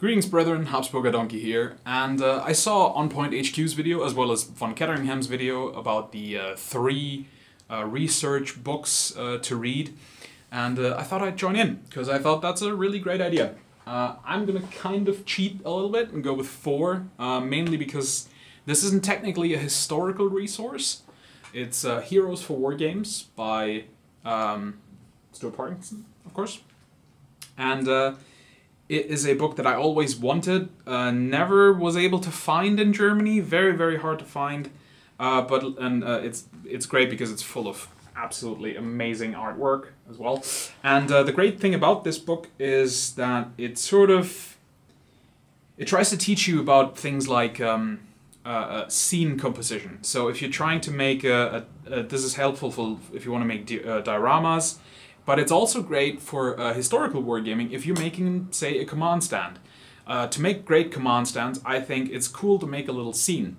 Greetings brethren, Habsburger Donkey here, and I saw On Point HQ's video as well as von Ketteringham's video about the three research books to read, and I thought I'd join in, because I thought that's a really great idea. I'm gonna kind of cheat a little bit and go with four, mainly because this isn't technically a historical resource. It's Heroes for War Games by Stuart Parkinson, of course, and it is a book that I always wanted, never was able to find in Germany, very, very hard to find, but it's great because it's full of absolutely amazing artwork as well. And the great thing about this book is that it tries to teach you about things like scene composition. So if you're trying to make this is helpful for if you want to make dioramas. But it's also great for historical wargaming if you're making, say, a command stand. To make great command stands, I think it's cool to make a little scene.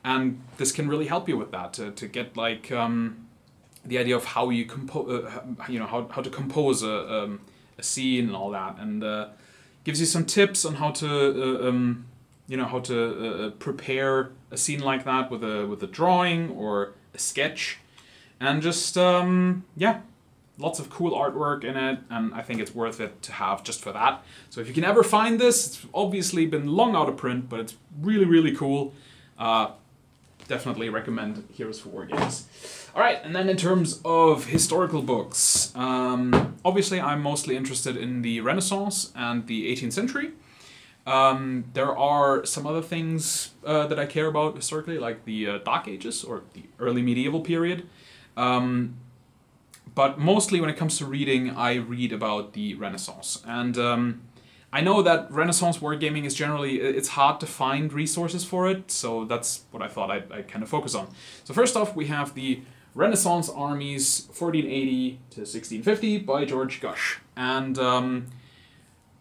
And this can really help you with that, to get like the idea of how you how to compose a scene and all that, and gives you some tips on how to prepare a scene like that with a drawing or a sketch, and just yeah. Lots of cool artwork in it, and I think it's worth it to have just for that. So if you can ever find this, it's obviously been long out of print, but it's really, really cool. Definitely recommend Heroes for War Games. Alright, and then in terms of historical books, obviously I'm mostly interested in the Renaissance and the 18th century. There are some other things that I care about historically, like the Dark Ages, or the early medieval period. But mostly when it comes to reading, I read about the Renaissance. And I know that Renaissance wargaming is generally, it's hard to find resources for it, so that's what I thought I'd kind of focus on. So first off, we have the Renaissance Armies 1480 to 1650 by George Gush. And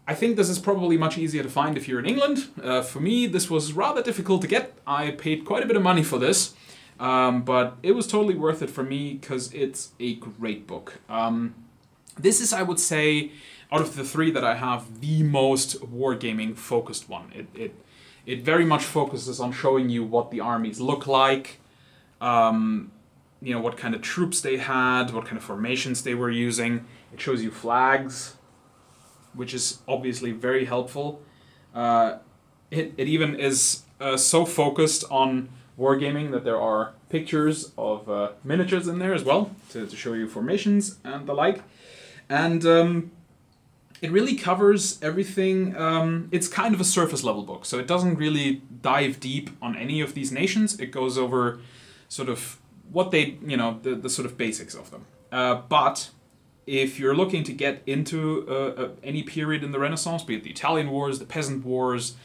I think this is probably much easier to find if you're in England. For me, this was rather difficult to get. I paid quite a bit of money for this. But it was totally worth it for me because it's a great book. This is, I would say, out of the three that I have, the most wargaming focused one. It very much focuses on showing you what the armies look like, what kind of troops they had, what kind of formations they were using. It shows you flags, which is obviously very helpful. It even is so focused on wargaming that there are pictures of miniatures in there as well to show you formations and the like, and it really covers everything. It's kind of a surface level book, so it doesn't really dive deep on any of these nations. It goes over sort of what they, the sort of basics of them. But if you're looking to get into any period in the Renaissance, be it the Italian Wars, the Peasant Wars,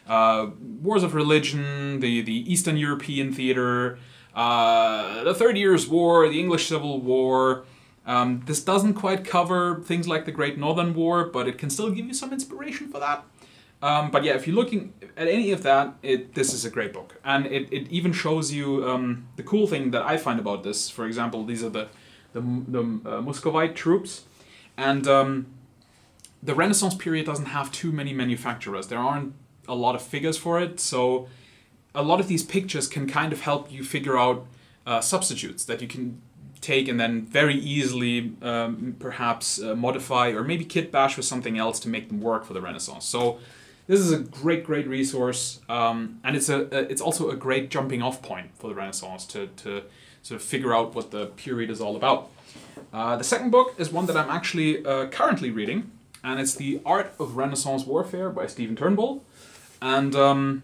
Wars of Religion, the Eastern European theater, the 30 Years' War, the English Civil War. This doesn't quite cover things like the Great Northern War, but it can still give you some inspiration for that. But yeah, if you're looking at any of that, this is a great book. And it even shows you the cool thing that I find about this. For example, these are the Muscovite troops. And the Renaissance period doesn't have too many manufacturers. There aren't a lot of figures for it, so a lot of these pictures can kind of help you figure out substitutes that you can take and then very easily perhaps modify or maybe kit bash with something else to make them work for the Renaissance. So this is a great resource, and it's also a great jumping off point for the Renaissance to sort of figure out what the period is all about. The second book is one that I'm actually currently reading, and it's The Art of Renaissance Warfare by Stephen Turnbull. And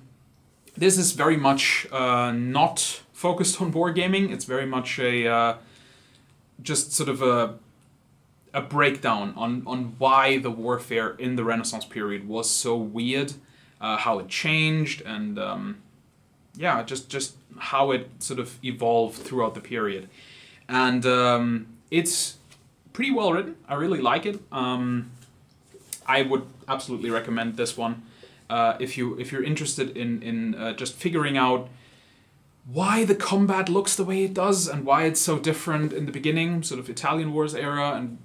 this is very much not focused on wargaming. It's very much just sort of a breakdown on why the warfare in the Renaissance period was so weird, how it changed, and yeah, just how it sort of evolved throughout the period. And it's pretty well written. I really like it. I would absolutely recommend this one. If you're interested in just figuring out why the combat looks the way it does and why it's so different in the beginning, sort of Italian Wars era, and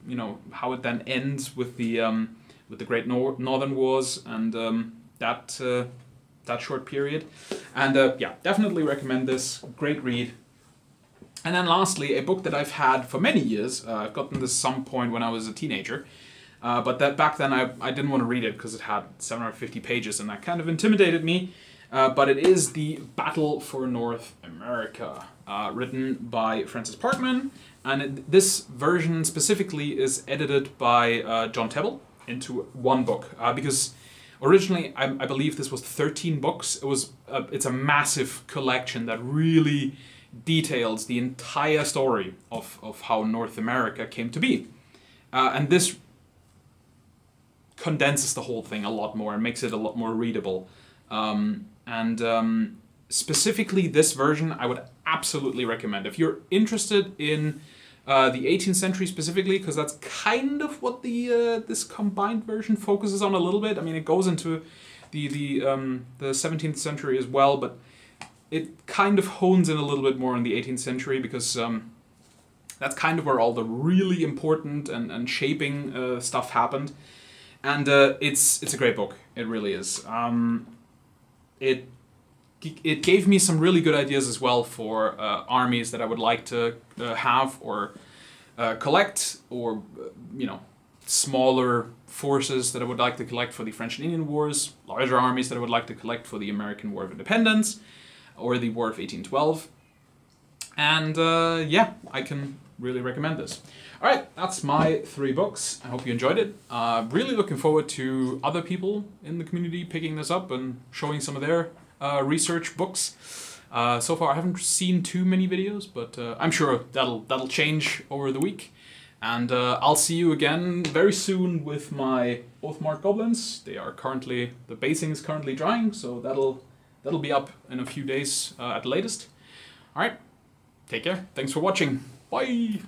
how it then ends with the Great Northern Wars, and that short period. And yeah, definitely recommend this. Great read. And then lastly, a book that I've had for many years. I've gotten this some point when I was a teenager. But that back then I didn't want to read it because it had 750 pages and that kind of intimidated me. But it is The Battle for North America, written by Francis Parkman. And this version specifically is edited by John Tebble into one book. Because originally, I believe this was 13 books. It's a massive collection that really details the entire story of how North America came to be. And this condenses the whole thing a lot more and makes it a lot more readable. Specifically this version I would absolutely recommend. If you're interested in the 18th century specifically, because that's kind of what this combined version focuses on a little bit. I mean, it goes into the 17th century as well, but it kind of hones in a little bit more on the 18th century because that's kind of where all the really important and shaping stuff happened. And it's a great book. It really is. It gave me some really good ideas as well for armies that I would like to have or collect, or smaller forces that I would like to collect for the French and Indian Wars, larger armies that I would like to collect for the American War of Independence or the War of 1812. And yeah, I can really recommend this. All right, that's my 3 books. I hope you enjoyed it. Really looking forward to other people in the community picking this up and showing some of their research books. So far I haven't seen too many videos, but I'm sure that'll change over the week. And I'll see you again very soon with my Oathmark Goblins. The basing is currently drying, so that'll be up in a few days at the latest. All right, take care. Thanks for watching. Bye.